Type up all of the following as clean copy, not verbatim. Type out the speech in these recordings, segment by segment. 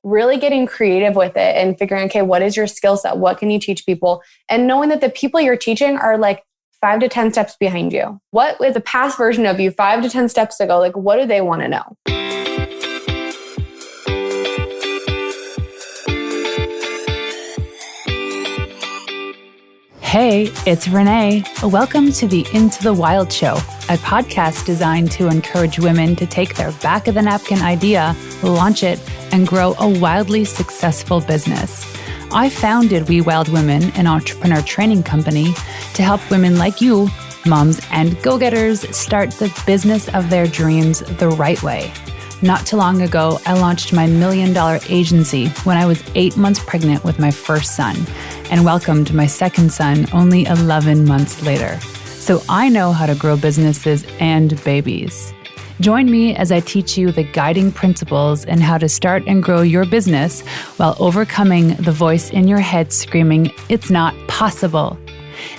really getting creative with it and figuring, okay, what is your skill set? What can you teach people? And knowing that the people you're teaching are like 5 to 10 steps behind you. What is the past version of you 5 to 10 steps ago? Like, what do they want to know? Hey, it's Renee. Welcome to the Into the Wild Show, a podcast designed to encourage women to take their back of the napkin idea, launch it, and grow a wildly successful business. I founded We Wild Women, an entrepreneur training company, to help women like you, moms and go-getters, start the business of their dreams the right way. Not too long ago, I launched my $1 million agency when I was 8 months pregnant with my first son and welcomed my second son only 11 months later. So I know how to grow businesses and babies. Join me as I teach you the guiding principles and how to start and grow your business while overcoming the voice in your head screaming, "It's not possible."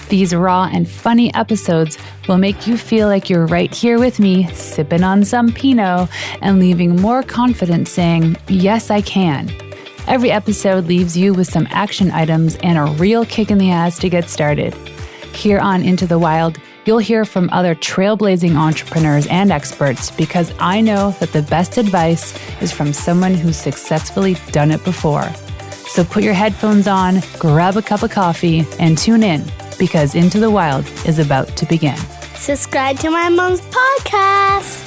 These raw and funny episodes will make you feel like you're right here with me, sipping on some Pinot and leaving more confident saying, "Yes, I can." Every episode leaves you with some action items and a real kick in the ass to get started. Here on Into the Wild, you'll hear from other trailblazing entrepreneurs and experts because I know that the best advice is from someone who's successfully done it before. So put your headphones on, grab a cup of coffee, and tune in because Into the Wild is about to begin. Subscribe to my mom's podcast.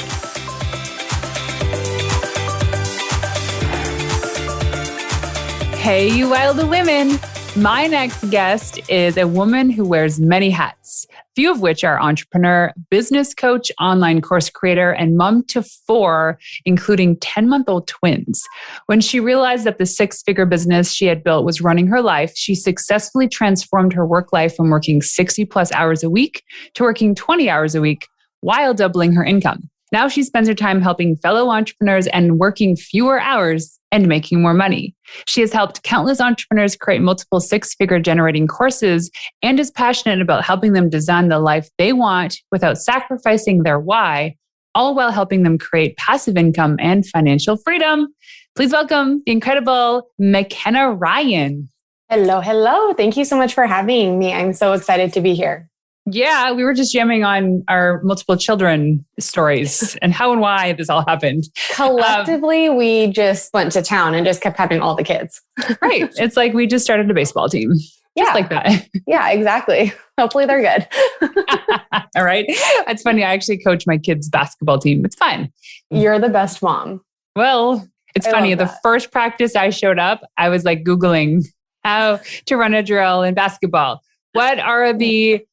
Hey, you wild women. My next guest is a woman who wears many hats, few of which are entrepreneur, business coach, online course creator, and mom to 4, including 10-month-old twins. When she realized that the 6-figure business she had built was running her life, she successfully transformed her work life from working 60 plus hours a week to working 20 hours a week while doubling her income. Now she spends her time helping fellow entrepreneurs and working fewer hours and making more money. She has helped countless entrepreneurs create multiple 6-figure generating courses and is passionate about helping them design the life they want without sacrificing their why, all while helping them create passive income and financial freedom. Please welcome the incredible Mckenna Ryan. Hello, hello. Thank you so much for having me. I'm so excited to be here. Yeah, we were just jamming on our multiple children stories and how and why this all happened. Collectively, we just went to town and just kept having all the kids. Right. It's like we just started a baseball team. Just like that. Yeah, exactly. Hopefully they're good. All right. It's funny. I actually coach my kids' basketball team. It's fun. You're the best mom. Well, it's funny. The first practice I showed up, I was like Googling how to run a drill in basketball. What are the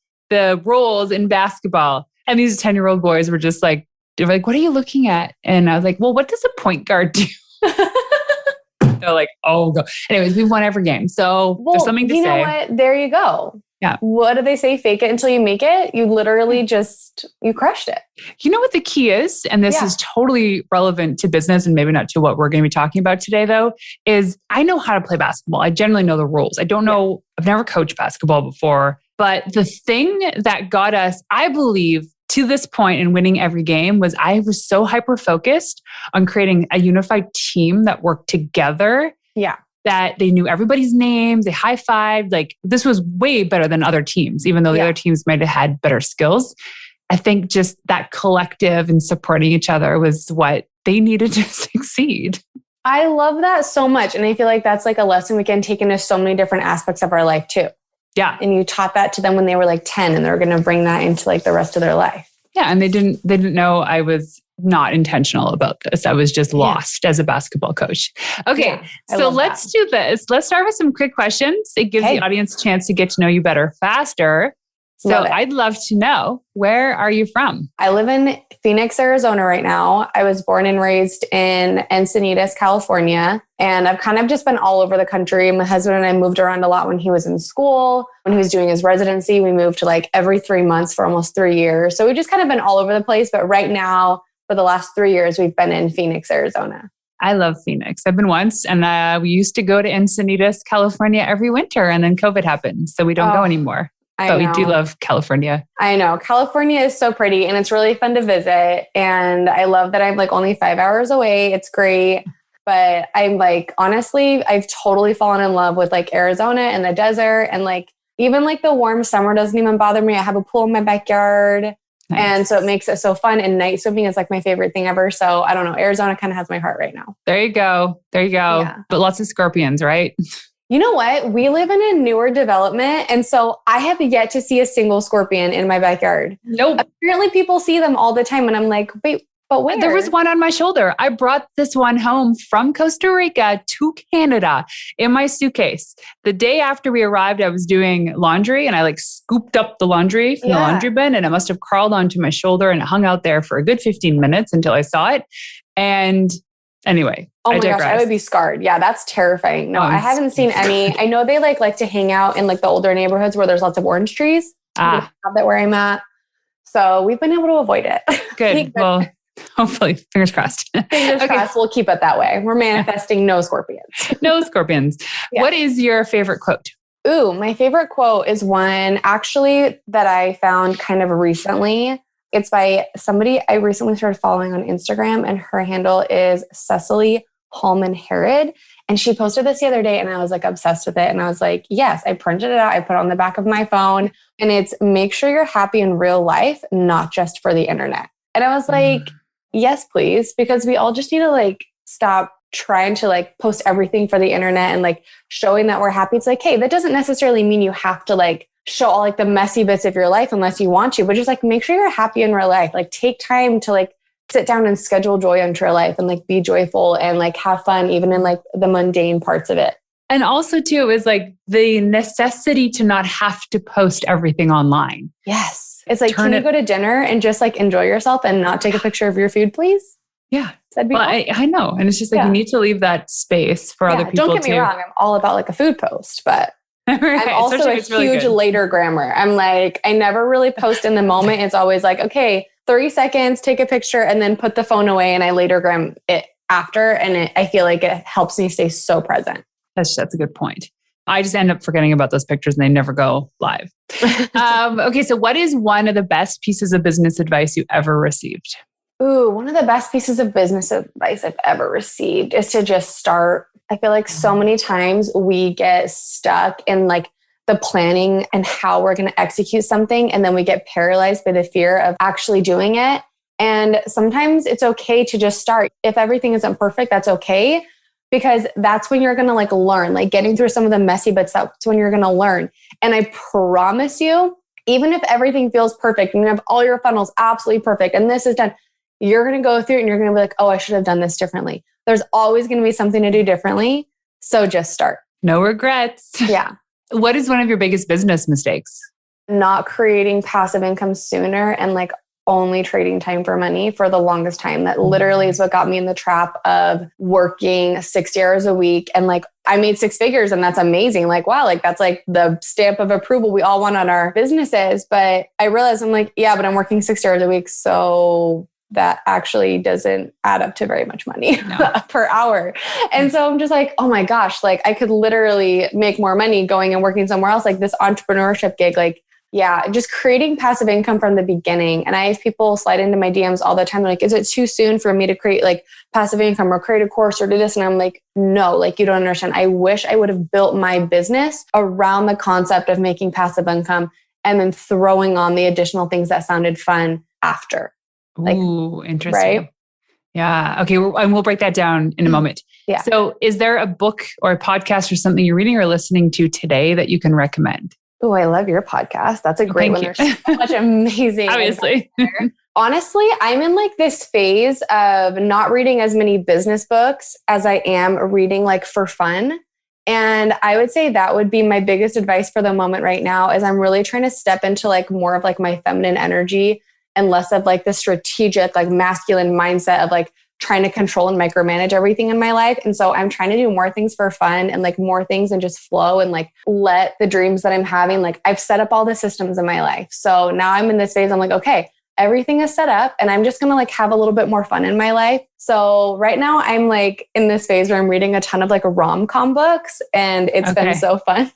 roles in basketball? And these 10-year-old boys were just like, they were like, "What are you looking at?" And I was like, "Well, what does a point guard do?" They're like, "Oh, go." Anyways, we've won every game. So there's something to say. You know what? There you go. Yeah. What do they say? Fake it until you make it. You literally you crushed it. You know what the key is? And this is totally relevant to business and maybe not to what we're going to be talking about today though, is I know how to play basketball. I generally know the rules. I don't know, I've never coached basketball before. But the thing that got us, I believe, to this point in winning every game was I was so hyper-focused on creating a unified team that worked together. Yeah. That they knew everybody's names, they high-fived. Like this was way better than other teams, even though the other teams might have had better skills. I think just that collective and supporting each other was what they needed to succeed. I love that so much. And I feel like that's like a lesson we can take into so many different aspects of our life too. Yeah. And you taught that to them when they were like 10 and they're going to bring that into like the rest of their life. Yeah. And they didn't know I was not intentional about this. I was just lost as a basketball coach. Okay. So let's do this. Let's start with some quick questions. It gives the audience a chance to get to know you better faster. So I'd love to know, where are you from? I live in Phoenix, Arizona right now. I was born and raised in Encinitas, California. And I've kind of just been all over the country. My husband and I moved around a lot when he was in school. When he was doing his residency, we moved to like every 3 months for almost 3 years. So we've just kind of been all over the place. But right now, for the last 3 years, we've been in Phoenix, Arizona. I love Phoenix. I've been once, and we used to go to Encinitas, California every winter. And then COVID happened. So we don't go anymore. But we do love California. I know. California is so pretty and it's really fun to visit. And I love that I'm like only 5 hours away. It's great. But I'm like, honestly, I've totally fallen in love with like Arizona and the desert. And like, even like the warm summer doesn't even bother me. I have a pool in my backyard. Nice. And so it makes it so fun. And night swimming is like my favorite thing ever. So I don't know. Arizona kind of has my heart right now. There you go. Yeah. But lots of scorpions, right? You know what? We live in a newer development. And so I have yet to see a single scorpion in my backyard. Nope. Apparently people see them all the time. And I'm like, wait, but where? There was one on my shoulder. I brought this one home from Costa Rica to Canada in my suitcase. The day after we arrived, I was doing laundry and I like scooped up the laundry from the laundry bin and it must have crawled onto my shoulder and it hung out there for a good 15 minutes until I saw it. And anyway, oh my gosh, I would be scarred. Yeah, that's terrifying. No, I haven't seen any. I know they like to hang out in like the older neighborhoods where there's lots of orange trees. We have that where I'm at. So we've been able to avoid it. Good. Well, hopefully, fingers crossed. Fingers crossed, we'll keep it that way. We're manifesting no scorpions. No scorpions. Yeah. What is your favorite quote? Ooh, my favorite quote is one actually that I found kind of recently. It's by somebody I recently started following on Instagram, and her handle is Cecily Hallman Herod. And she posted this the other day and I was like obsessed with it. And I was like, yes, I printed it out. I put it on the back of my phone and it's make sure you're happy in real life, not just for the internet. And I was like, yes, please. Because we all just need to like stop trying to like post everything for the internet and like showing that we're happy. It's like, hey, that doesn't necessarily mean you have to like show all like the messy bits of your life unless you want to, but just like make sure you're happy in real life. Like take time to like sit down and schedule joy into your life and like be joyful and like have fun even in like the mundane parts of it. And also too is like the necessity to not have to post everything online. Yes. It's like, can you go to dinner and just like enjoy yourself and not take a picture of your food, please? Yeah. That'd be awesome. I know. And it's just like, you need to leave that space for other people. Don't get me wrong. I'm all about like a food post, but I'm also a huge later grammer. I'm like, I never really post in the moment. It's always like, okay, 30 seconds, take a picture and then put the phone away. And I later gram it after. And I feel like it helps me stay so present. That's a good point. I just end up forgetting about those pictures and they never go live. Okay. So what is one of the best pieces of business advice you ever received? Ooh, one of the best pieces of business advice I've ever received is to just start. I feel like so many times we get stuck in like the planning and how we're going to execute something. And then we get paralyzed by the fear of actually doing it. And sometimes it's okay to just start. If everything isn't perfect, that's okay. Because that's when you're going to like learn, like getting through some of the messy bits, that's when you're going to learn. And I promise you, even if everything feels perfect and you have all your funnels absolutely perfect and this is done, you're going to go through it and you're going to be like, oh, I should have done this differently. There's always going to be something to do differently. So just start. No regrets. Yeah. What is one of your biggest business mistakes? Not creating passive income sooner and like only trading time for money for the longest time. That literally is what got me in the trap of working 60 hours a week. And like, I made 6 figures and that's amazing. Like, wow, like that's like the stamp of approval we all want on our businesses. But I realized I'm like, yeah, but I'm working 60 hours a week. So that actually doesn't add up to very much money per hour. And so I'm just like, oh my gosh, like I could literally make more money going and working somewhere else. Like this entrepreneurship gig, like, yeah, just creating passive income from the beginning. And I have people slide into my DMs all the time. They're like, is it too soon for me to create like passive income or create a course or do this? And I'm like, no, like you don't understand. I wish I would have built my business around the concept of making passive income and then throwing on the additional things that sounded fun after. Like, ooh, interesting. Right? Yeah. Okay. And we'll break that down in a moment. Yeah. So is there a book or a podcast or something you're reading or listening to today that you can recommend? Oh, I love your podcast. That's a great one. There's so much amazing. Obviously. Honestly, I'm in like this phase of not reading as many business books as I am reading like for fun. And I would say that would be my biggest advice for the moment right now is I'm really trying to step into like more of like my feminine energy and less of like the strategic, like masculine mindset of like trying to control and micromanage everything in my life. And so I'm trying to do more things for fun and like more things and just flow and like let the dreams that I'm having, like I've set up all the systems in my life. So now I'm in this phase. I'm like, okay, everything is set up and I'm just going to like have a little bit more fun in my life. So right now I'm like in this phase where I'm reading a ton of like rom-com books and it's been so fun.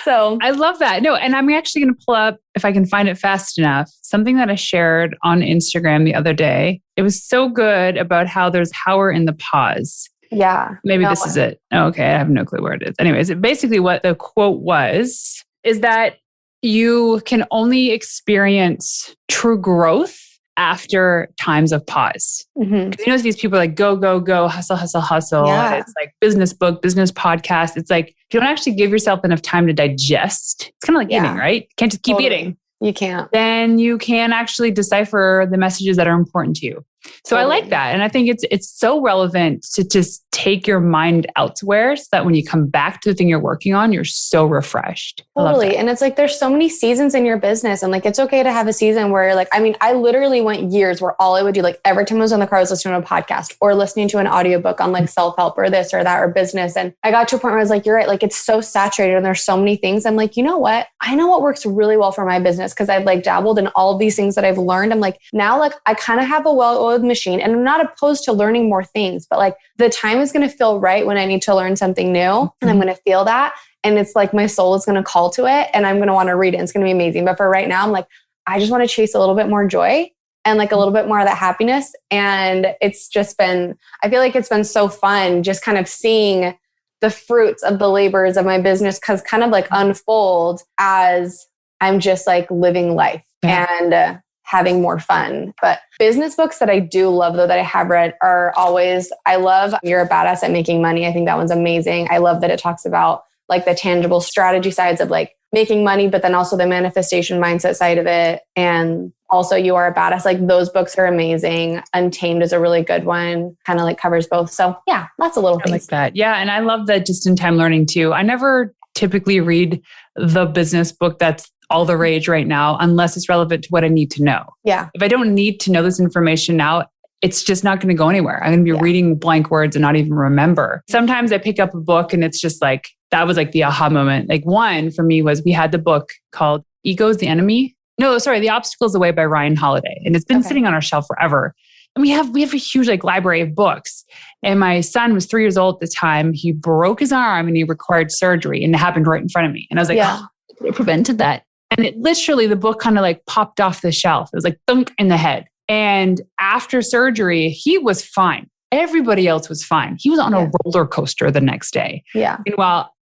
So I love that. No, and I'm actually going to pull up, if I can find it fast enough, something that I shared on Instagram the other day. It was so good about how there's power in the pause. Yeah. Maybe this is it. Oh, okay. I have no clue where it is. Anyways, basically what the quote was is that you can only experience true growth after times of pause. Because these people are like, go, go, go, hustle, hustle, hustle. Yeah. And it's like business book, business podcast. It's like, if you don't actually give yourself enough time to digest, it's kind of like eating, right? You can't just keep eating. You can't. Then you can actually decipher the messages that are important to you. So I like that. And I think it's so relevant to just take your mind elsewhere so that when you come back to the thing you're working on, you're so refreshed. Totally. And it's like, there's so many seasons in your business, and like, it's okay to have a season where like, I mean, I literally went years where all I would do, like every time I was on the car, I was listening to a podcast or listening to an audiobook on like self-help or this or that or business. And I got to a point where I was like, you're right. Like, it's so saturated and there's so many things. I'm like, you know what? I know what works really well for my business because I've like dabbled in all of these things that I've learned. I'm like, now like I kind of have a well-oiled machine, and I'm not opposed to learning more things, but like the time is going to feel right when I need to learn something new, and I'm going to feel that. And it's like my soul is going to call to it, and I'm going to want to read it. And it's going to be amazing. But for right now, I'm like, I just want to chase a little bit more joy and like a little bit more of that happiness. And it's just been, I feel like it's been so fun just kind of seeing the fruits of the labors of my business kind of like unfold as I'm just like living life and having more fun. But business books that I do love, though, that I have read are always, I love You're a Badass at Making Money. I think that one's amazing. I love that it talks about like the tangible strategy sides of like making money, but then also the manifestation mindset side of it. And also You Are a Badass. Like those books are amazing. Untamed is a really good one. Kind of like covers both. So yeah, lots of little things. I like that. Yeah. And I love that just-in-time learning too. I never typically read the business book that's all the rage right now, unless it's relevant to what I need to know. Yeah. If I don't need to know this information now, it's just not going to go anywhere. I'm going to be reading blank words and not even remember. Sometimes I pick up a book and it's just like, that was like the aha moment. Like one for me was we had the book called Ego's the Enemy. No, sorry, The Obstacle's the Way by Ryan Holiday. And it's been sitting on our shelf forever. And we have a huge like library of books. And my son was 3 years old at the time. He broke his arm and he required surgery, and it happened right in front of me. And I was like, it prevented that. And it literally, the book kind of like popped off the shelf. It was like thunk in the head. And after surgery, he was fine. Everybody else was fine. He was on a roller coaster the next day. Yeah. Meanwhile,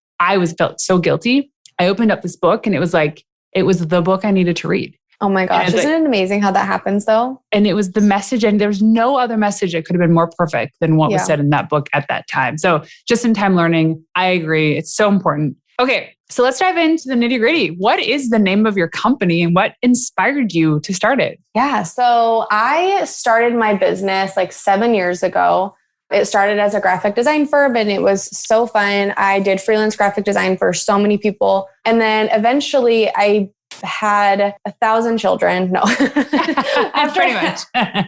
felt so guilty. I opened up this book and it was the book I needed to read. Oh my gosh. Isn't it amazing how that happens though? And it was the message, and there was no other message that could have been more perfect than what was said in that book at that time. So just-in-time learning, I agree. It's so important. Okay, so let's dive into the nitty-gritty. What is the name of your company and what inspired you to start it? Yeah, so I started my business like 7 years ago. It started as a graphic design firm, and it was so fun. I did freelance graphic design for so many people. And then eventually I had 1,000 children. No. Pretty much. After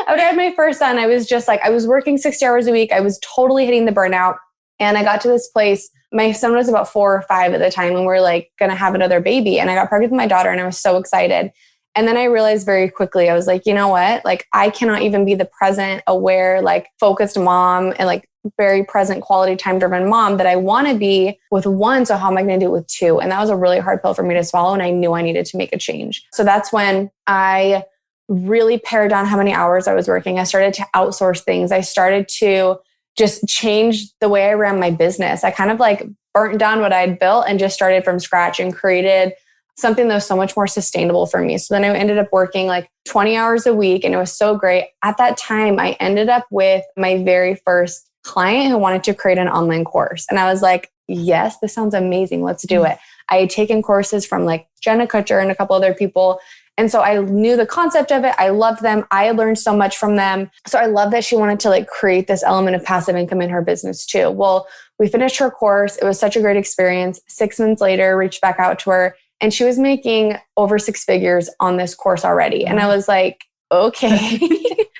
I had my first son, I was just like, I was working 60 hours a week. I was totally hitting the burnout. And I got to this place. My son was about 4 or 5 at the time, and we're like going to have another baby. And I got pregnant with my daughter, and I was so excited. And then I realized very quickly, I was like, you know what? Like, I cannot even be the present, aware, like focused mom and like very present, quality time driven mom that I want to be with one. So how am I going to do it with 2? And that was a really hard pill for me to swallow. And I knew I needed to make a change. So that's when I really pared down how many hours I was working. I started to outsource things. I started to just change the way I ran my business. I kind of like burnt down what I'd built and just started from scratch and created something that was so much more sustainable for me. So then I ended up working like 20 hours a week, and it was so great. At that time, I ended up with my very first client who wanted to create an online course. And I was like, yes, this sounds amazing. Let's do it. I had taken courses from like Jenna Kutcher and a couple other people. And so I knew the concept of it. I loved them. I learned so much from them. So I love that she wanted to like create this element of passive income in her business too. Well, we finished her course. It was such a great experience. 6 months later, reached back out to her, and she was making over 6 figures on this course already. And I was like, okay.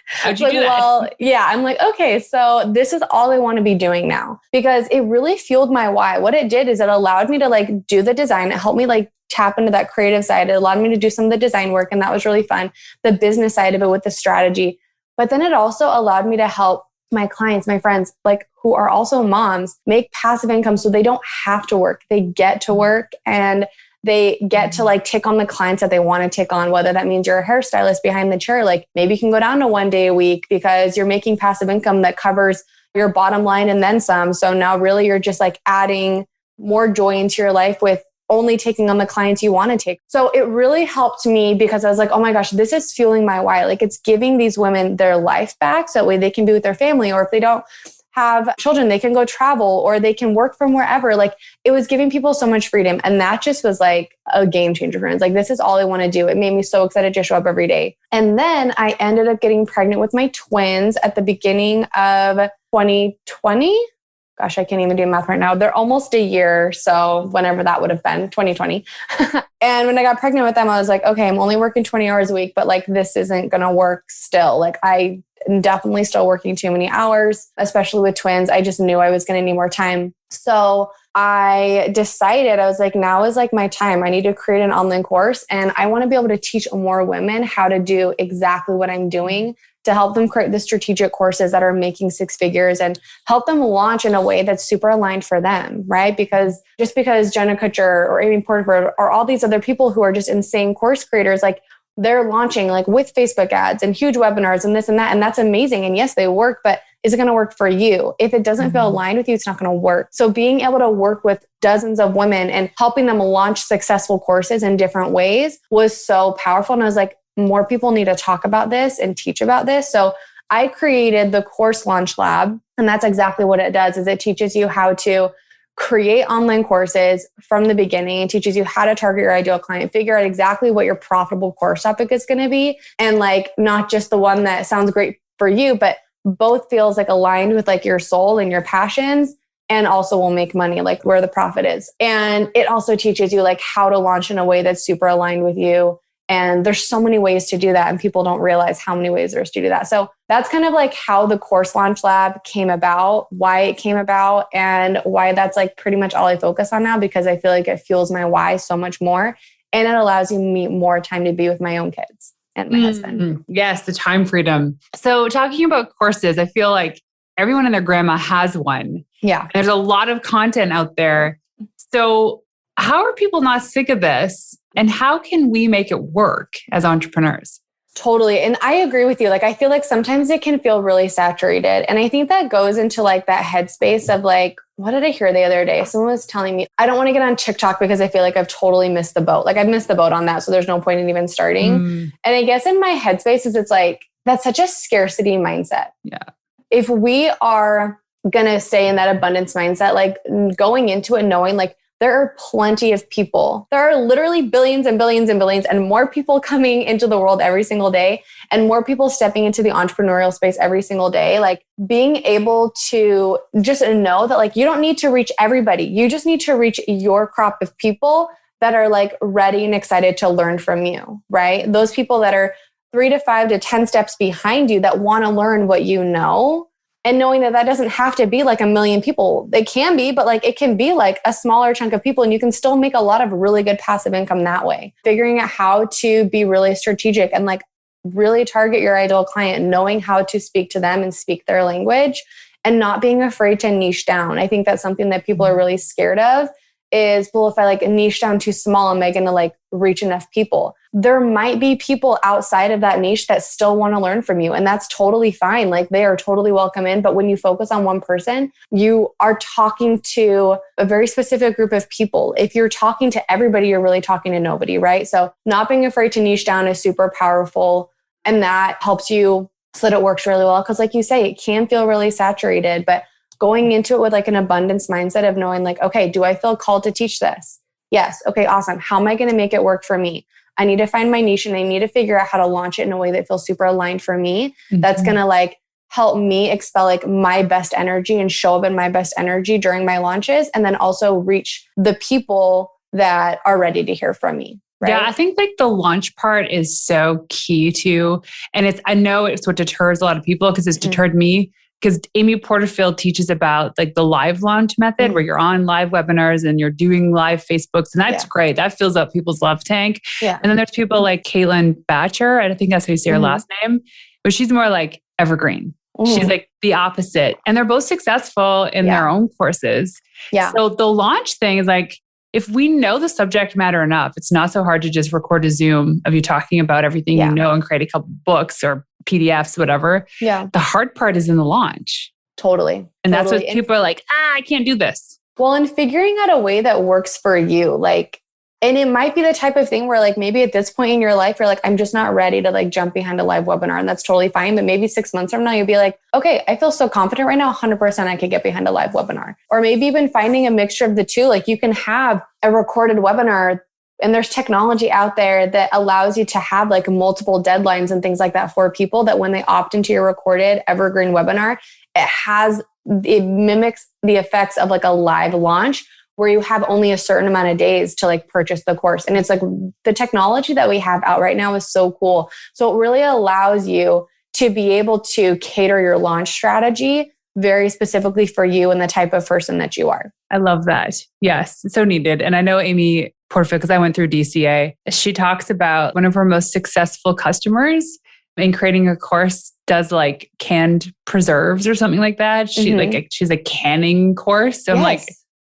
How'd you do that? Well, yeah, I'm like, okay, so this is all I want to be doing now, because it really fueled my why. What it did is it allowed me to like do the design. It helped me like tap into that creative side. It allowed me to do some of the design work, and that was really fun. The business side of it with the strategy. But then it also allowed me to help my clients, my friends, like who are also moms, make passive income so they don't have to work. They get to work, and they get to like take on the clients that they want to take on, whether that means you're a hairstylist behind the chair. Like maybe you can go down to 1 day a week because you're making passive income that covers your bottom line and then some. So now really you're just like adding more joy into your life with only taking on the clients you want to take. So it really helped me because I was like, oh my gosh, this is fueling my why. Like it's giving these women their life back. So that way they can be with their family, or if they don't have children, they can go travel or they can work from wherever. Like it was giving people so much freedom. And that just was like a game changer for me. It's like, this is all I want to do. It made me so excited to show up every day. And then I ended up getting pregnant with my twins at the beginning of 2020. Gosh, I can't even do math right now. They're almost a year. So whenever that would have been, 2020. And when I got pregnant with them, I was like, okay, I'm only working 20 hours a week, but like, this isn't going to work still. Like I'm definitely still working too many hours, especially with twins. I just knew I was going to need more time. So I decided, I was like, now is like my time. I need to create an online course and I want to be able to teach more women how to do exactly what I'm doing, to help them create the strategic courses that are making six figures and help them launch in a way that's super aligned for them, right? Because just because Jenna Kutcher or Amy Porterford or all these other people who are just insane course creators, like they're launching like with Facebook ads and huge webinars and this and that. And that's amazing. And yes, they work, but is it going to work for you? If it doesn't feel aligned with you, it's not going to work. So being able to work with dozens of women and helping them launch successful courses in different ways was so powerful. And I was like, more people need to talk about this and teach about this. So I created the Course Launch Lab. And that's exactly what it does, is it teaches you how to create online courses from the beginning. It teaches you how to target your ideal client, figure out exactly what your profitable course topic is going to be. And like, not just the one that sounds great for you, but both feels like aligned with like your soul and your passions, and also will make money, like where the profit is. And it also teaches you like how to launch in a way that's super aligned with you. And there's so many ways to do that. And people don't realize how many ways there's to do that. So that's kind of like how the Course Launch Lab came about, why it came about, and why that's like pretty much all I focus on now, because I feel like it fuels my why so much more. And it allows me more time to be with my own kids and my husband. Yes, the time freedom. So talking about courses, I feel like everyone and their grandma has one. Yeah. There's a lot of content out there. So how are people not sick of this? And how can we make it work as entrepreneurs? Totally. And I agree with you. Like, I feel like sometimes it can feel really saturated. And I think that goes into like that headspace of like, what did I hear the other day? Someone was telling me, I don't want to get on TikTok because I feel like I've totally missed the boat. Like I've missed the boat on that. So there's no point in even starting. And I guess in my headspace is it's like, that's such a scarcity mindset. Yeah. If we are going to stay in that abundance mindset, like going into it knowing like, there are plenty of people. There are literally billions and billions and billions and more people coming into the world every single day, and more people stepping into the entrepreneurial space every single day. Like being able to just know that like you don't need to reach everybody. You just need to reach your crop of people that are like ready and excited to learn from you, right? Those people that are 3 to 5 to 10 steps behind you that want to learn what you know. And knowing that that doesn't have to be like a million people. It can be, but like it can be like a smaller chunk of people, and you can still make a lot of really good passive income that way. Figuring out how to be really strategic and like really target your ideal client, knowing how to speak to them and speak their language, and not being afraid to niche down. I think that's something that people are really scared of is, well, if I like niche down too small, am I going to like reach enough people? There might be people outside of that niche that still want to learn from you. And that's totally fine. Like they are totally welcome in. But when you focus on one person, you are talking to a very specific group of people. If you're talking to everybody, you're really talking to nobody, right? So not being afraid to niche down is super powerful. And that helps you so that it works really well. Because like you say, it can feel really saturated, but going into it with like an abundance mindset of knowing like, okay, do I feel called to teach this? Yes. Okay, awesome. How am I going to make it work for me? I need to find my niche and I need to figure out how to launch it in a way that feels super aligned for me. That's going to like help me expel like my best energy and show up in my best energy during my launches. And then also reach the people that are ready to hear from me. Right? Yeah, I think like the launch part is so key too. And I know it's what deters a lot of people, because it's deterred me. Because Amy Porterfield teaches about like the live launch method where you're on live webinars and you're doing live Facebooks. And that's great. That fills up people's love tank. Yeah. And then there's people like Caitlin Batcher. I don't think that's how you say her last name, but she's more like evergreen. She's like the opposite. And they're both successful in their own courses. Yeah. So the launch thing is like, if we know the subject matter enough, it's not so hard to just record a Zoom of you talking about everything you know and create a couple books or PDFs, whatever. Yeah. The hard part is in the launch. Totally. And that's what people are like, I can't do this. Well, and figuring out a way that works for you, like, and it might be the type of thing where like maybe at this point in your life, you're like, I'm just not ready to like jump behind a live webinar. And that's totally fine. But maybe 6 months from now, you'll be like, okay, I feel so confident right now, 100% I could get behind a live webinar. Or maybe even finding a mixture of the two. Like you can have a recorded webinar and there's technology out there that allows you to have like multiple deadlines and things like that for people that when they opt into your recorded evergreen webinar, it mimics the effects of like a live launch where you have only a certain amount of days to like purchase the course. And it's like the technology that we have out right now is so cool. So it really allows you to be able to cater your launch strategy very specifically for you and the type of person that you are. I love that. Yes, so needed. And I know Amy Portfield, because I went through DCA, she talks about one of her most successful customers in creating a course does like canned preserves or something like that. She's a canning course. So I'm like,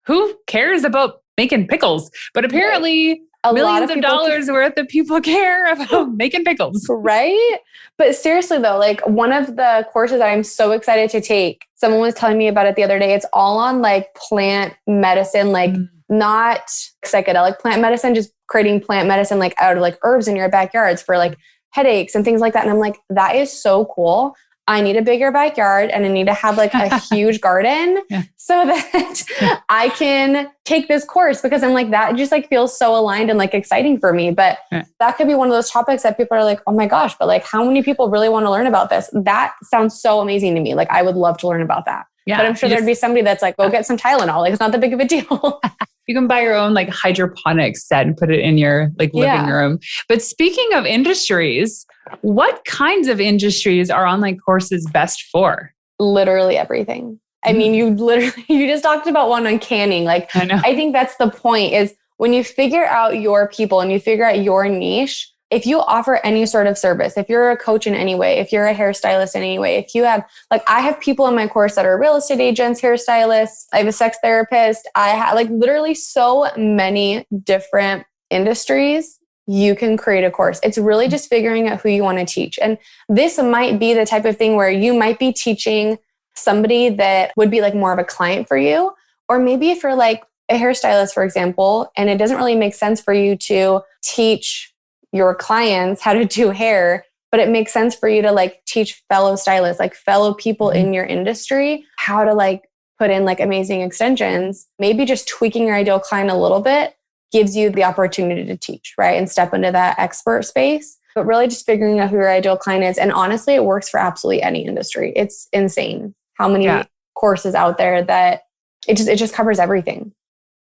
who cares about making pickles? But apparently millions of dollars worth of people care about making pickles. Right? But seriously though, like one of the courses I'm so excited to take, someone was telling me about it the other day. It's all on like plant medicine, like not psychedelic plant medicine, just creating plant medicine like out of like herbs in your backyards for like headaches and things like that. And I'm like, that is so cool. I need a bigger backyard and I need to have like a huge garden so that I can take this course because I'm like, that just like feels so aligned and like exciting for me. But that could be one of those topics that people are like, oh my gosh, but like how many people really want to learn about this? That sounds so amazing to me. Like I would love to learn about that. Yeah, but I'm sure there'd be somebody that's like, go get some Tylenol. Like it's not that big of a deal. You can buy your own like hydroponics set and put it in your like living room. But speaking of industries, what kinds of industries are online courses best for? Literally everything. I mean, you just talked about one on canning. Like, I think that's the point is when you figure out your people and you figure out your niche, if you offer any sort of service, if you're a coach in any way, if you're a hairstylist in any way, if you have, like, I have people in my course that are real estate agents, hairstylists, I have a sex therapist. I have like literally so many different industries. You can create a course. It's really just figuring out who you want to teach. And this might be the type of thing where you might be teaching somebody that would be like more of a client for you. Or maybe if you're like a hairstylist, for example, and it doesn't really make sense for you to teach your clients how to do hair, but it makes sense for you to like teach fellow stylists, like fellow people in your industry, how to like put in like amazing extensions. Maybe just tweaking your ideal client a little bit gives you the opportunity to teach, right? And step into that expert space, but really just figuring out who your ideal client is. And honestly, it works for absolutely any industry. It's insane how many courses out there that it just covers everything.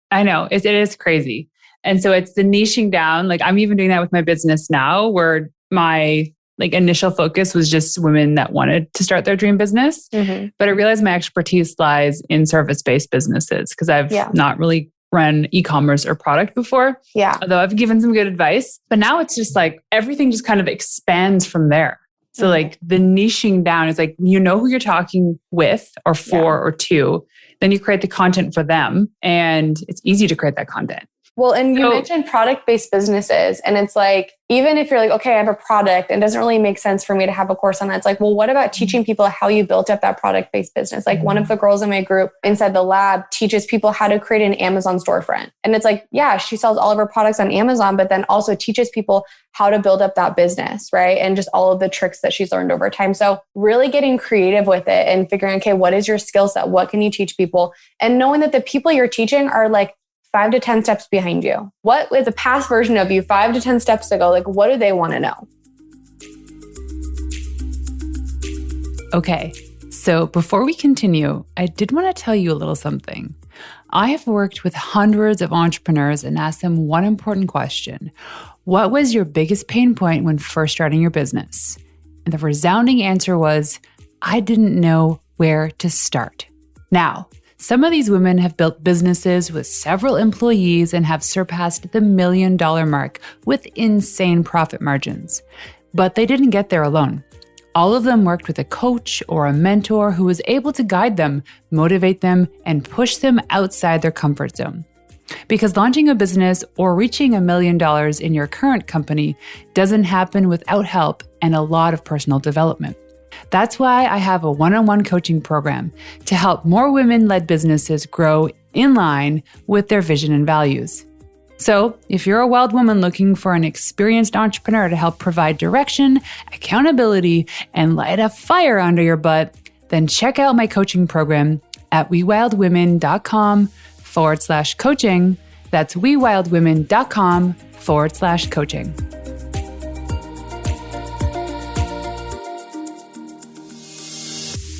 I know it is crazy. And so it's the niching down. Like I'm even doing that with my business now where my like initial focus was just women that wanted to start their dream business. Mm-hmm. But I realized my expertise lies in service-based businesses because I've not really run e-commerce or product before. Yeah. Although I've given some good advice, but now it's just like everything just kind of expands from there. So like the niching down is like, you know who you're talking with or for or to, then you create the content for them and it's easy to create that content. Well, and you mentioned product-based businesses. And it's like, even if you're like, okay, I have a product and it doesn't really make sense for me to have a course on that. It's like, well, what about teaching people how you built up that product-based business? Like one of the girls in my group inside the lab teaches people how to create an Amazon storefront. And it's like, yeah, she sells all of her products on Amazon, but then also teaches people how to build up that business, right? And just all of the tricks that she's learned over time. So really getting creative with it and figuring, okay, what is your skill set? What can you teach people? And knowing that the people you're teaching are like 5 to 10 steps behind you. What is the past version of you 5 to 10 steps ago? Like, what do they want to know? Okay, so before we continue, I did want to tell you a little something. I have worked with hundreds of entrepreneurs and asked them one important question. What was your biggest pain point when first starting your business? And the resounding answer was, I didn't know where to start. Now, some of these women have built businesses with several employees and have surpassed the $1 million mark with insane profit margins. But they didn't get there alone. All of them worked with a coach or a mentor who was able to guide them, motivate them, and push them outside their comfort zone. Because launching a business or reaching $1 million in your current company doesn't happen without help and a lot of personal development. That's why I have a one-on-one coaching program to help more women-led businesses grow in line with their vision and values. So if you're a wild woman looking for an experienced entrepreneur to help provide direction, accountability, and light a fire under your butt, then check out my coaching program at wewildwomen.com/coaching. That's wewildwomen.com/coaching.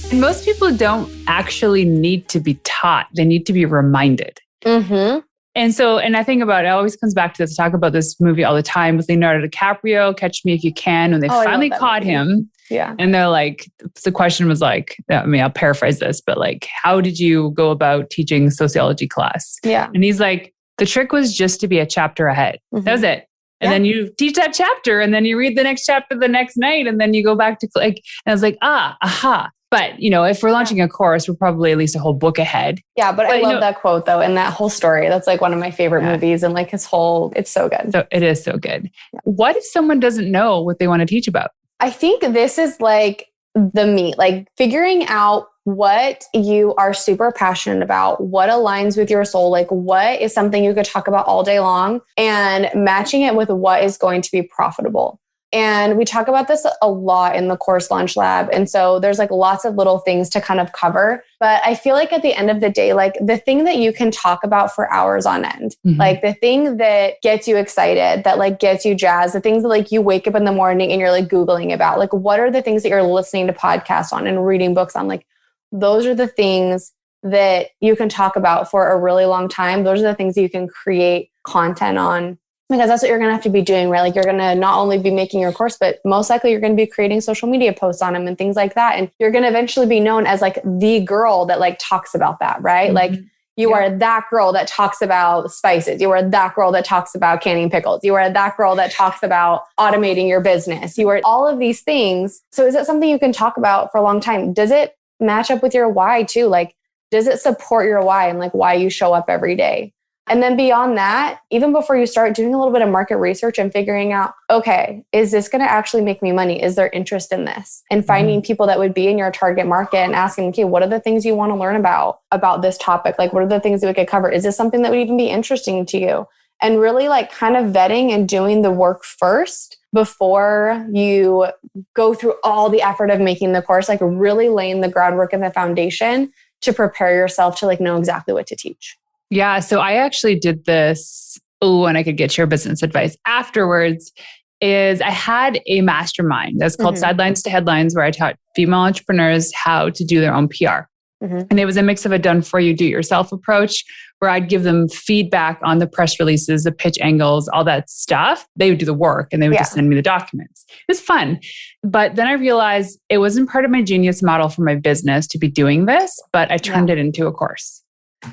And most people don't actually need to be taught. They need to be reminded. Mm-hmm. And I think about it always comes back to this. I talk about this movie all the time with Leonardo DiCaprio, Catch Me If You Can, when they finally caught him. Yeah. And they're like, the question was like, I mean, I'll paraphrase this, but like, how did you go about teaching sociology class? Yeah. And he's like, the trick was just to be a chapter ahead. Mm-hmm. That was it. And then you teach that chapter and then you read the next chapter the next night. And then you go back to like, and I was like, aha. But, you know, if we're launching a course, we're probably at least a whole book ahead. Yeah, but I love that quote though. And that whole story, that's like one of my favorite movies and like it's so good. So it is so good. Yeah. What if someone doesn't know what they want to teach about? I think this is like the meat, like figuring out what you are super passionate about, what aligns with your soul, like what is something you could talk about all day long and matching it with what is going to be profitable. And we talk about this a lot in the course launch lab. And so there's like lots of little things to kind of cover. But I feel like at the end of the day, like the thing that you can talk about for hours on end, like the thing that gets you excited, that like gets you jazzed, the things that like you wake up in the morning and you're like Googling about, like what are the things that you're listening to podcasts on and reading books on? Like those are the things that you can talk about for a really long time. Those are the things that you can create content on. Because that's what you're going to have to be doing, right? Like you're going to not only be making your course, but most likely you're going to be creating social media posts on them and things like that. And you're going to eventually be known as like the girl that like talks about that, right? Like you are that girl that talks about spices. You are that girl that talks about canning pickles. You are that girl that talks about automating your business. You are all of these things. So is it something you can talk about for a long time? Does it match up with your why too? Like, does it support your why and like why you show up every day? And then beyond that, even before you start doing a little bit of market research and figuring out, okay, is this going to actually make me money? Is there interest in this? And finding people that would be in your target market and asking, okay, what are the things you want to learn about this topic? Like, what are the things that we could cover? Is this something that would even be interesting to you? And really like kind of vetting and doing the work first before you go through all the effort of making the course, like really laying the groundwork and the foundation to prepare yourself to like know exactly what to teach. Yeah. So I actually did this. Oh, and I could get your business advice afterwards. Is I had a mastermind that's called Sidelines to Headlines, where I taught female entrepreneurs how to do their own PR. And it was a mix of a done for you, do it yourself approach, where I'd give them feedback on the press releases, the pitch angles, all that stuff. They would do the work and they would just send me the documents. It was fun. But then I realized it wasn't part of my genius model for my business to be doing this, but I turned it into a course.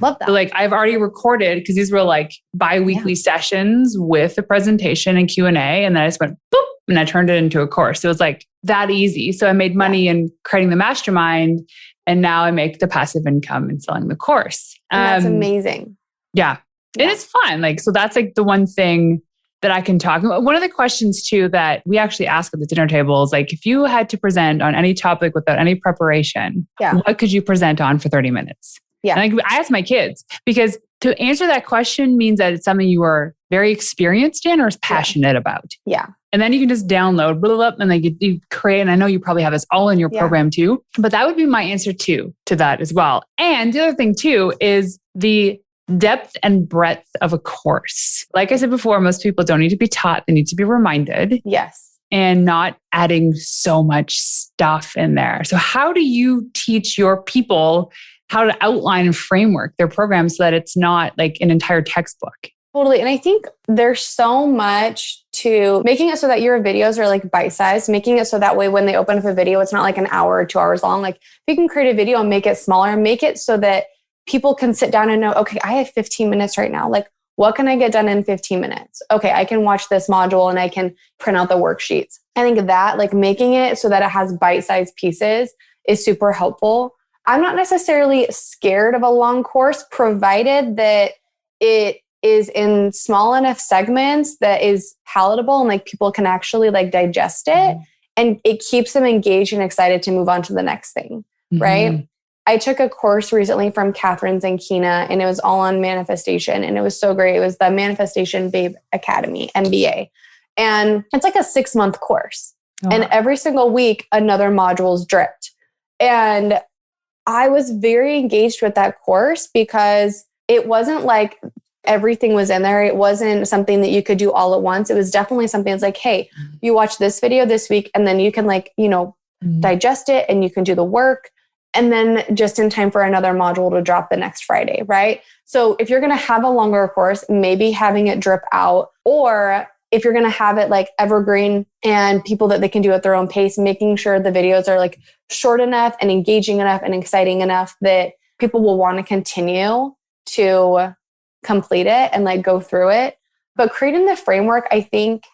Love that. So like I've already recorded, because these were like bi-weekly sessions with a presentation and Q&A. And then I just went boop and I turned it into a course. So it was like that easy. So I made money in creating the mastermind. And now I make the passive income in selling the course. And that's amazing. Yeah. It is fun. Like, so that's like the one thing that I can talk about. One of the questions too that we actually ask at the dinner table is like, if you had to present on any topic without any preparation, what could you present on for 30 minutes? Yeah. And I ask my kids, because to answer that question means that it's something you are very experienced in or is passionate about. Yeah. And then you can just download, and then you create, and I know you probably have this all in your program too, but that would be my answer to that as well. And the other thing too is the depth and breadth of a course. Like I said before, most people don't need to be taught. They need to be reminded. Yes. And not adding so much stuff in there. So how do you teach your people how to outline and framework their program so that it's not like an entire textbook? Totally. And I think there's so much to making it so that your videos are like bite-sized, making it so that way when they open up a video, it's not like an hour or 2 hours long. Like if you can create a video and make it smaller, make it so that people can sit down and know, okay, I have 15 minutes right now. Like, what can I get done in 15 minutes? Okay, I can watch this module and I can print out the worksheets. I think that like making it so that it has bite-sized pieces is super helpful. I'm not necessarily scared of a long course, provided that it is in small enough segments that is palatable and like people can actually like digest it and it keeps them engaged and excited to move on to the next thing, right? I took a course recently from Catherine Zankina, and it was all on manifestation, and it was so great. It was the Manifestation Babe Academy, MBA. And it's like a 6-month course. And every single week, another module is dripped. And I was very engaged with that course because it wasn't like everything was in there. It wasn't something that you could do all at once. It was definitely something that's like, hey, you watch this video this week, and then you can digest it, and you can do the work. And then just in time for another module to drop the next Friday, right? So if you're going to have a longer course, maybe having it drip out, or if you're going to have it like evergreen and people that they can do at their own pace, making sure the videos are like short enough and engaging enough and exciting enough that people will want to continue to complete it and like go through it. But creating the framework, I think,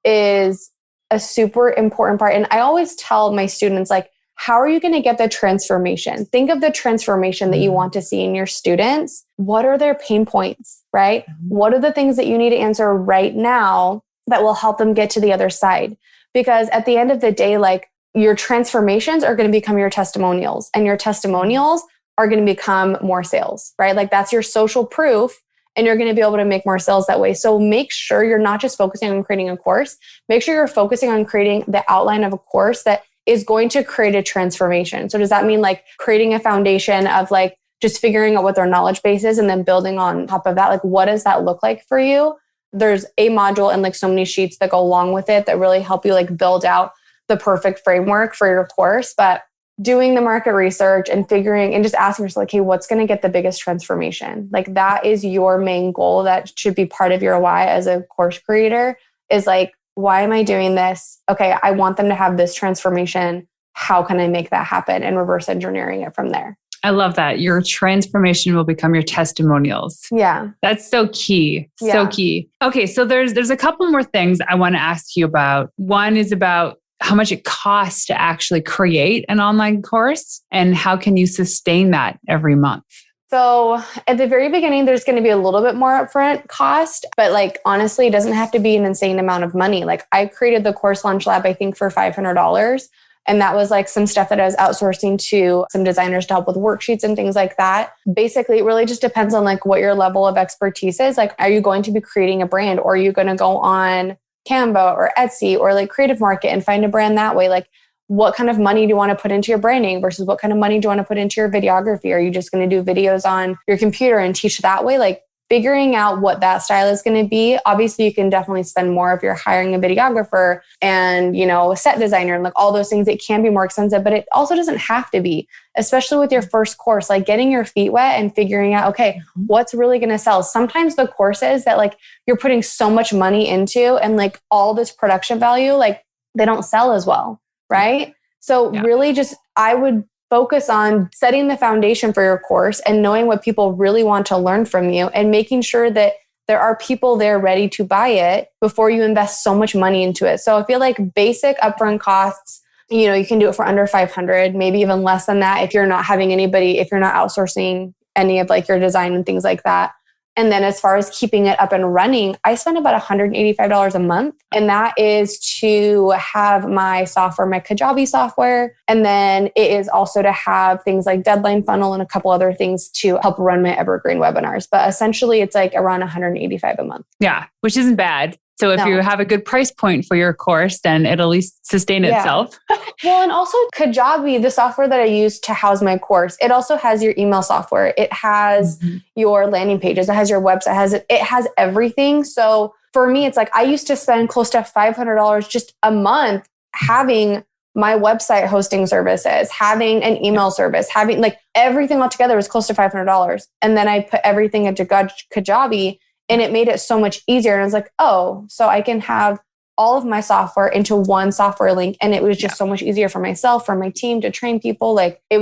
is a super important part. And I always tell my students, like, how are you going to get the transformation? Think of the transformation that you want to see in your students. What are their pain points, right? What are the things that you need to answer right now that will help them get to the other side? Because at the end of the day, like, your transformations are going to become your testimonials, and your testimonials are going to become more sales, right? Like, that's your social proof, and you're going to be able to make more sales that way. So make sure you're not just focusing on creating a course. Make sure you're focusing on creating the outline of a course that is going to create a transformation. So does that mean like creating a foundation of like just figuring out what their knowledge base is and then building on top of that? Like, what does that look like for you? There's a module and like so many sheets that go along with it that really help you like build out the perfect framework for your course. But doing the market research and figuring and just asking yourself, like, hey, what's going to get the biggest transformation? Like, that is your main goal. That should be part of your why as a course creator, is like, why am I doing this? Okay, I want them to have this transformation. How can I make that happen? And reverse engineering it from there. I love that. Your transformation will become your testimonials. Yeah. That's so key. Yeah. So key. Okay, so there's a couple more things I want to ask you about. One is about how much it costs to actually create an online course, and how can you sustain that every month? So at the very beginning, there's going to be a little bit more upfront cost, but like, honestly, it doesn't have to be an insane amount of money. Like, I created the Course Launch Lab, I think, for $500. And that was like some stuff that I was outsourcing to some designers to help with worksheets and things like that. Basically, it really just depends on like what your level of expertise is. Like, are you going to be creating a brand, or are you going to go on Canva or Etsy or like Creative Market and find a brand that way? Like, what kind of money do you want to put into your branding versus what kind of money do you want to put into your videography? Are you just going to do videos on your computer and teach that way? Like, figuring out what that style is going to be. Obviously, you can definitely spend more if you're hiring a videographer and, a set designer and like all those things. It can be more expensive, but it also doesn't have to be, especially with your first course, like getting your feet wet and figuring out, okay, what's really going to sell? Sometimes the courses that like you're putting so much money into and like all this production value, like they don't sell as well. Right? So really just, I would focus on setting the foundation for your course and knowing what people really want to learn from you and making sure that there are people there ready to buy it before you invest so much money into it. So I feel like basic upfront costs, you can do it for under 500, maybe even less than that if you're not having anybody, if you're not outsourcing any of like your design and things like that. And then as far as keeping it up and running, I spend about $185 a month. And that is to have my software, my Kajabi software. And then it is also to have things like Deadline Funnel and a couple other things to help run my evergreen webinars. But essentially it's like around $185 a month. Yeah, which isn't bad. So if you have a good price point for your course, then it'll at least sustain itself. Well, and also Kajabi, the software that I use to house my course, it also has your email software. It has your landing pages. It has your website. It has everything. So for me, it's like I used to spend close to $500 just a month having my website hosting services, having an email service, having like everything all together was close to $500. And then I put everything into Kajabi. And it made it so much easier. And I was like, oh, so I can have all of my software into one software link. And it was just so much easier for myself, for my team to train people. Like it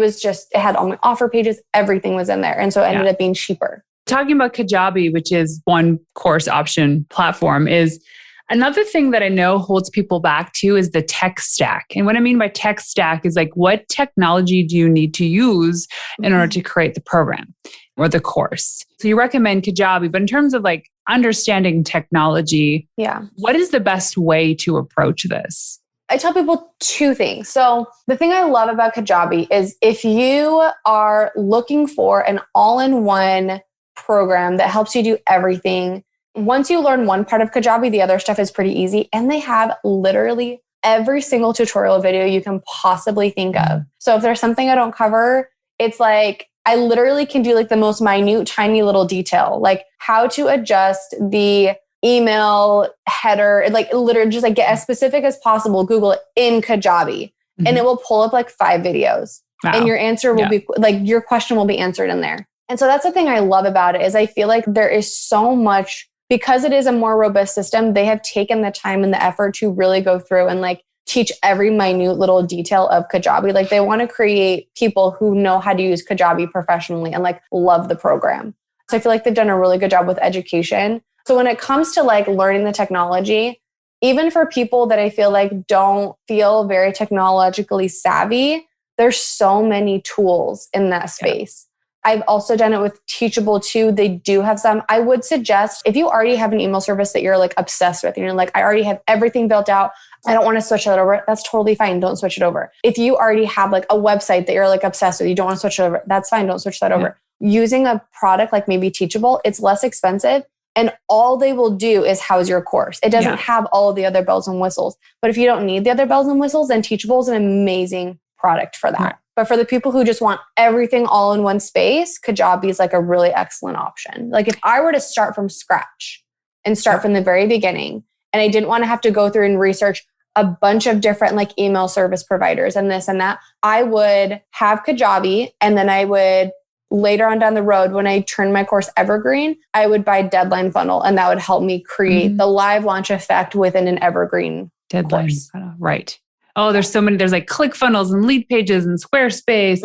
had all my offer pages, everything was in there. And so it ended up being cheaper. Talking about Kajabi, which is one course option platform, is another thing that I know holds people back too is the tech stack. And what I mean by tech stack is like, what technology do you need to use in order to create the program or the course? So you recommend Kajabi, but in terms of like understanding technology, what is the best way to approach this? I tell people two things. So the thing I love about Kajabi is if you are looking for an all-in-one program that helps you do everything, once you learn one part of Kajabi, the other stuff is pretty easy. And they have literally every single tutorial video you can possibly think of. So if there's something I don't cover, it's like I literally can do like the most minute, tiny little detail, like how to adjust the email header, like literally just like get as specific as possible. Google it in Kajabi and it will pull up like 5 videos and your answer will be like, your question will be answered in there. And so that's the thing I love about it is I feel like there is so much, because it is a more robust system, they have taken the time and the effort to really go through and like teach every minute little detail of Kajabi. Like they want to create people who know how to use Kajabi professionally and like love the program. So I feel like they've done a really good job with education. So when it comes to like learning the technology, even for people that I feel like don't feel very technologically savvy, there's so many tools in that space. I've also done it with Teachable too. They do have some. I would suggest if you already have an email service that you're like obsessed with, and you're like, I already have everything built out, I don't want to switch that over. That's totally fine. Don't switch it over. If you already have like a website that you're like obsessed with, you don't want to switch it over. That's fine. Don't switch that over. Using a product like maybe Teachable, it's less expensive. And all they will do is house your course. It doesn't have all of the other bells and whistles. But if you don't need the other bells and whistles, then Teachable is an amazing product for that. But for the people who just want everything all in one space, Kajabi is like a really excellent option. Like if I were to start from scratch and start from the very beginning, and I didn't want to have to go through and research a bunch of different like email service providers and this and that, I would have Kajabi, and then I would later on down the road, when I turn my course evergreen, I would buy Deadline Funnel, and that would help me create the live launch effect within an evergreen Deadline course. Funnel. Right. Oh, there's so many. There's like ClickFunnels and Lead Pages and Squarespace.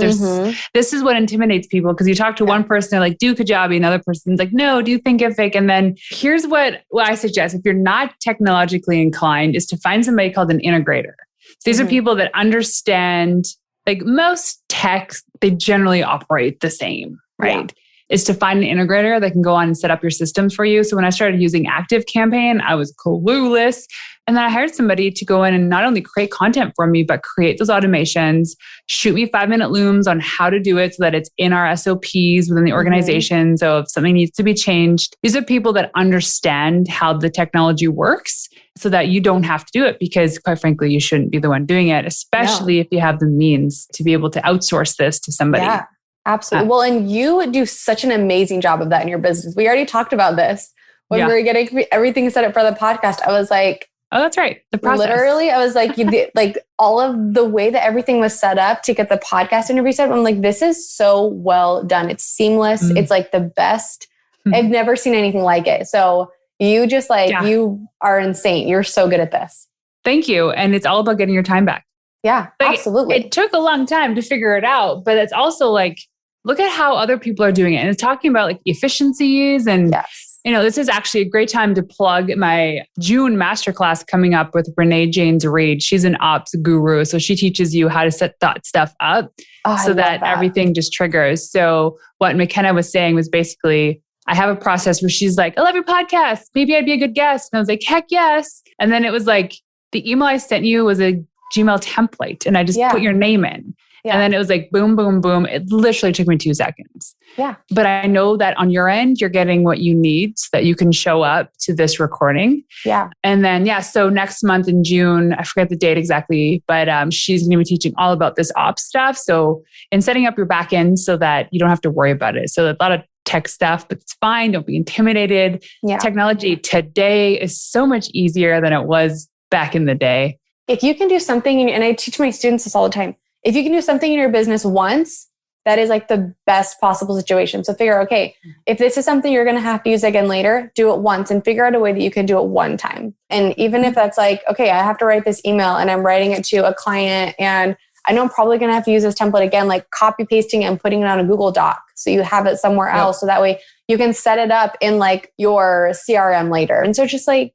This is what intimidates people, because you talk to one person, they're like, do Kajabi. Another person's like, no, do Thinkific. And then here's what I suggest. If you're not technologically inclined, is to find somebody called an integrator. So these are people that understand, like most techs, they generally operate the same, right? Is to find an integrator that can go on and set up your systems for you. So when I started using ActiveCampaign, I was clueless. And then I hired somebody to go in and not only create content for me, but create those automations, shoot me 5-minute looms on how to do it so that it's in our SOPs within the organization. So if something needs to be changed, these are people that understand how the technology works so that you don't have to do it, because quite frankly, you shouldn't be the one doing it, especially if you have the means to be able to outsource this to somebody. Yeah, absolutely. Well, and you do such an amazing job of that in your business. We already talked about this when we were getting everything set up for the podcast. I was like, oh, that's right. The process. Literally, I was like, like all of the way that everything was set up to get the podcast interview set up, I'm like, this is so well done. It's seamless. It's like the best. I've never seen anything like it. So you just like, you are insane. You're so good at this. Thank you. And it's all about getting your time back. Yeah, like, absolutely. It took a long time to figure it out, but it's also like, look at how other people are doing it. And it's talking about like efficiencies and you know, this is actually a great time to plug my June masterclass coming up with Renee Janes Reed. She's an ops guru. So she teaches you how to set that stuff up so that everything just triggers. So what Mckenna was saying was basically, I have a process where she's like, I love your podcast. Maybe I'd be a good guest. And I was like, heck yes. And then it was like, the email I sent you was a Gmail template and I just put your name in. And then it was like, boom, boom, boom. It literally took me 2 seconds. Yeah. But I know that on your end, you're getting what you need so that you can show up to this recording. Yeah. And then, so next month in June, I forget the date exactly, but she's going to be teaching all about this ops stuff. So in setting up your back end so that you don't have to worry about it. So a lot of tech stuff, but it's fine. Don't be intimidated. Yeah. Technology today is so much easier than it was back in the day. If you can do something, and I teach my students this all the time, if you can do something in your business once, that is like the best possible situation. So figure, okay, if this is something you're going to have to use again later, do it once and figure out a way that you can do it one time. And even if that's like, okay, I have to write this email and I'm writing it to a client and I know I'm probably going to have to use this template again, like copy pasting it and putting it on a Google Doc. So you have it somewhere else. So that way you can set it up in like your CRM later. And so just like,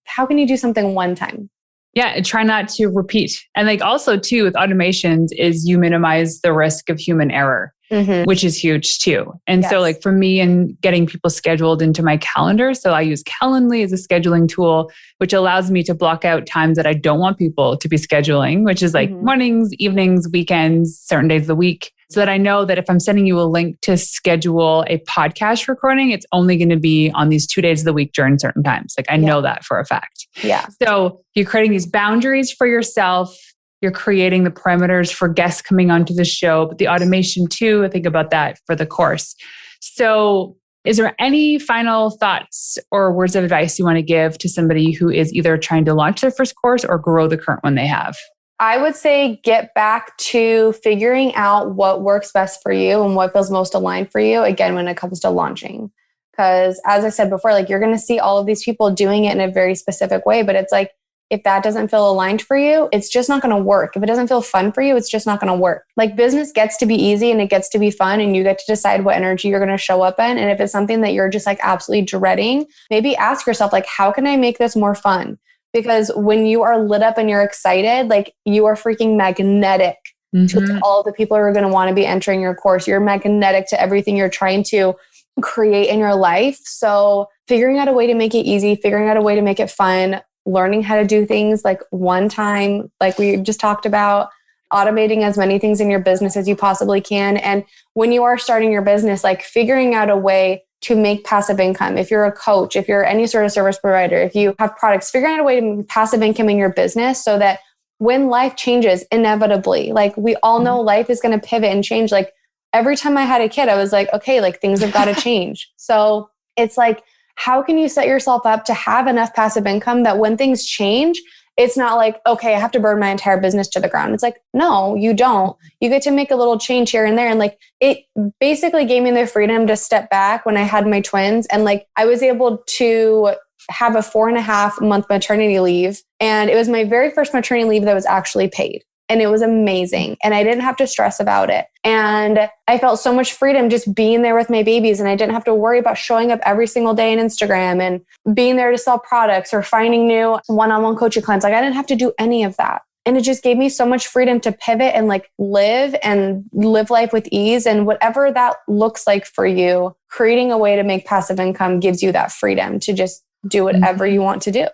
how can you do something one time? Yeah, and try not to repeat. And like also too with automations is you minimize the risk of human error. which is huge too. And Yes. so like for me and getting people scheduled into my calendar. So I use Calendly as a scheduling tool, which allows me to block out times that I don't want people to be scheduling, which is like mornings, evenings, weekends, certain days of the week. So that I know that if I'm sending you a link to schedule a podcast recording, it's only going to be on these 2 days of the week during certain times. Like I know that for a fact. Yeah. So you're creating these boundaries for yourself. You're creating the parameters for guests coming onto the show, but the automation too, think about that for the course. So is there any final thoughts or words of advice you want to give to somebody who is either trying to launch their first course or grow the current one they have? I would say get back to figuring out what works best for you and what feels most aligned for you, again, when it comes to launching. Because as I said before, like you're going to see all of these people doing it in a very specific way, but it's like, if that doesn't feel aligned for you, it's just not going to work. If it doesn't feel fun for you, it's just not going to work. Like business gets to be easy and it gets to be fun and you get to decide what energy you're going to show up in. And if it's something that you're just like absolutely dreading, maybe ask yourself, like, how can I make this more fun? Because when you are lit up and you're excited, like you are freaking magnetic to all the people who are going to want to be entering your course. You're magnetic to everything you're trying to create in your life. So figuring out a way to make it easy, figuring out a way to make it fun, learning how to do things like one time, like we just talked about, automating as many things in your business as you possibly can. And when you are starting your business, like figuring out a way to make passive income. If you're a coach, if you're any sort of service provider, if you have products, figuring out a way to make passive income in your business so that when life changes, inevitably, like we all know life is going to pivot and change. Like every time I had a kid, I was like, okay, like things have got to change. So it's like, how can you set yourself up to have enough passive income that when things change, it's not like, okay, I have to burn my entire business to the ground. It's like, no, you don't. You get to make a little change here and there. And like, it basically gave me the freedom to step back when I had my twins. And like, I was able to have a 4.5 month maternity leave. And it was my very first maternity leave that was actually paid. And it was amazing. And I didn't have to stress about it. And I felt so much freedom just being there with my babies. And I didn't have to worry about showing up every single day on Instagram and being there to sell products or finding new one-on-one coaching clients. Like I didn't have to do any of that. And it just gave me so much freedom to pivot and like live life with ease. And whatever that looks like for you, creating a way to make passive income gives you that freedom to just do whatever you want to do.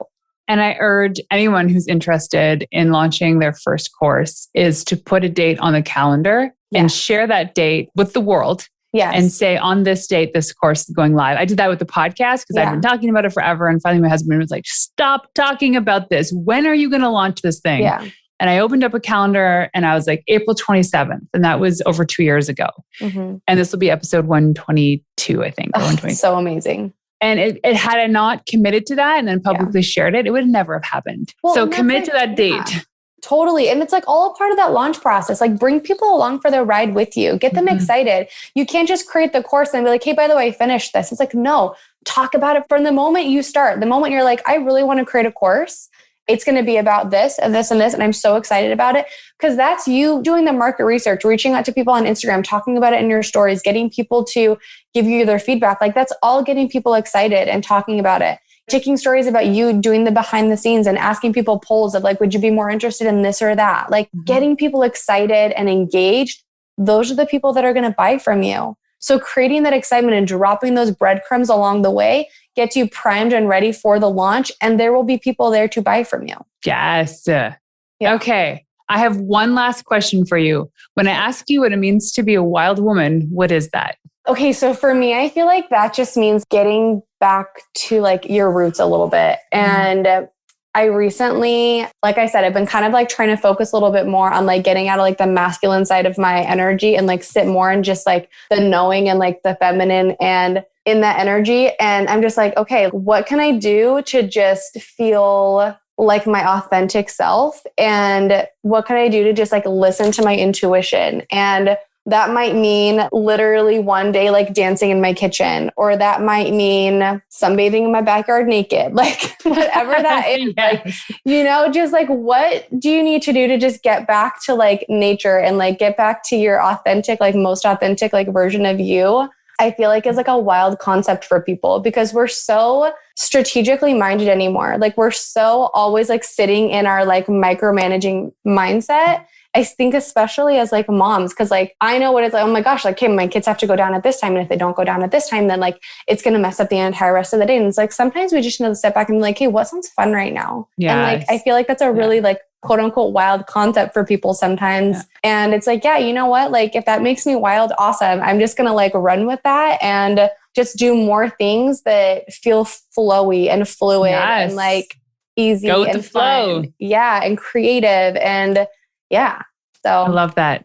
And I urge anyone who's interested in launching their first course is to put a date on the calendar and share that date with the world. Yes. And say, on this date, this course is going live. I did that with the podcast because I've been talking about it forever. And finally, my husband was like, stop talking about this. When are you going to launch this thing? Yeah. And I opened up a calendar and I was like, April 27th. And that was over 2 years ago. And this will be episode 122, I think. Oh, so amazing. And had I not committed to that and then publicly shared it, it would never have happened. Well, so commit to that date. Totally. And it's like all a part of that launch process. Like bring people along for the ride with you. Get them excited. You can't just create the course and be like, hey, by the way, finish this. It's like, no, talk about it from the moment you start. The moment you're like, I really want to create a course. It's going to be about this and this and this. And I'm so excited about it because that's you doing the market research, reaching out to people on Instagram, talking about it in your stories, getting people to give you their feedback. Like that's all getting people excited and talking about it. Taking stories about you doing the behind the scenes and asking people polls of like, would you be more interested in this or that? Like getting people excited and engaged. Those are the people that are going to buy from you. So creating that excitement and dropping those breadcrumbs along the way gets you primed and ready for the launch. And there will be people there to buy from you. Yes. Okay. I have one last question for you. When I ask you what it means to be a wild woman, what is that? Okay. So for me, I feel like that just means getting back to like your roots a little bit. And I recently, like I said, I've been kind of like trying to focus a little bit more on like getting out of like the masculine side of my energy and like sit more in just like the knowing and like the feminine and in that energy. And I'm just like, okay, what can I do to just feel like my authentic self? And what can I do to just like listen to my intuition? And that might mean literally one day, like dancing in my kitchen, or that might mean sunbathing in my backyard naked, like whatever that is, like, you know, just like, what do you need to do to just get back to like nature and like get back to your authentic, like most authentic, like version of you? I feel like is like a wild concept for people because we're so strategically minded anymore. Like we're so always like sitting in our like micromanaging mindset. I think especially as like moms, because like I know what it's like, oh my gosh, like, okay, my kids have to go down at this time. And if they don't go down at this time, then like it's going to mess up the entire rest of the day. And it's like, sometimes we just need to step back and be like, hey, what sounds fun right now? Yes. And like, I feel like that's a really like quote unquote wild concept for people sometimes. And it's like, yeah, you know what? Like if that makes me wild, awesome. I'm just going to like run with that and just do more things that feel flowy and fluid and like easy Go with and the flow. fun. Yeah. And creative. And yeah. So I love that.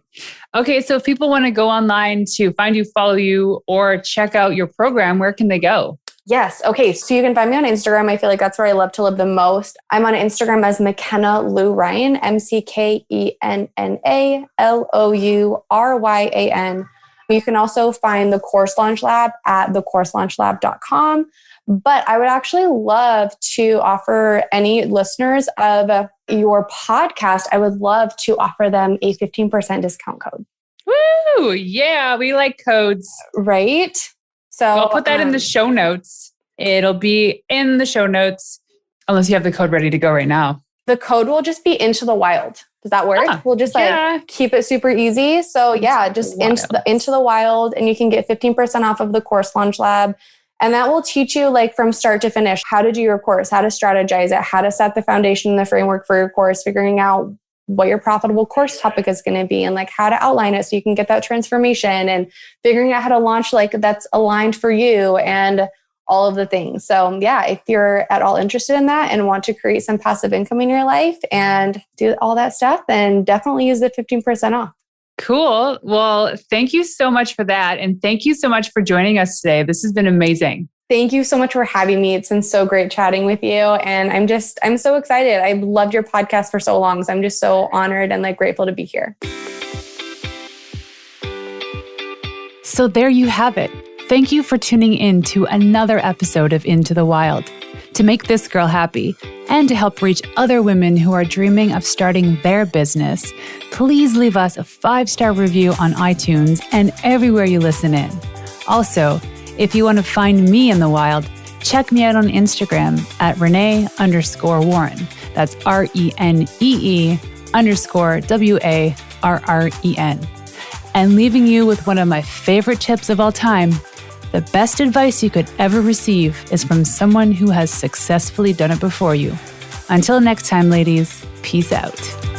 Okay. So if people want to go online to find you, follow you, or check out your program, where can they go? Yes. Okay. So you can find me on Instagram. I feel like that's where I love to live the most. I'm on Instagram as Mckenna Ryan, McKennaLouryan. You can also find the Course Launch Lab at thecourselaunchlab.com. But I would actually love to offer any listeners of your podcast, I would love to offer them a 15% discount code. Woo! Yeah, we like codes. Right? So I'll put that in the show notes. It'll be in the show notes, unless you have the code ready to go right now. The code will just be Into the Wild. Does that work? We'll just like keep it super easy. So just into the wild, and you can get 15% off of the Course Launch Lab. And that will teach you like from start to finish, how to do your course, how to strategize it, how to set the foundation and the framework for your course, figuring out what your profitable course topic is going to be and like how to outline it so you can get that transformation, and figuring out how to launch like that's aligned for you and all of the things. So yeah, if you're at all interested in that and want to create some passive income in your life and do all that stuff, then definitely use the 15% off. Cool. Well, thank you so much for that. And thank you so much for joining us today. This has been amazing. Thank you so much for having me. It's been so great chatting with you. And I'm so excited. I've loved your podcast for so long. So I'm just so honored and like grateful to be here. So there you have it. Thank you for tuning in to another episode of Into the Wild. To make this girl happy and to help reach other women who are dreaming of starting their business, please leave us a 5-star review on iTunes and everywhere you listen in. Also, if you want to find me in the wild, check me out on Instagram at Renee_Warren. That's RENEE_WARREN. And leaving you with one of my favorite tips of all time: the best advice you could ever receive is from someone who has successfully done it before you. Until next time, ladies, peace out.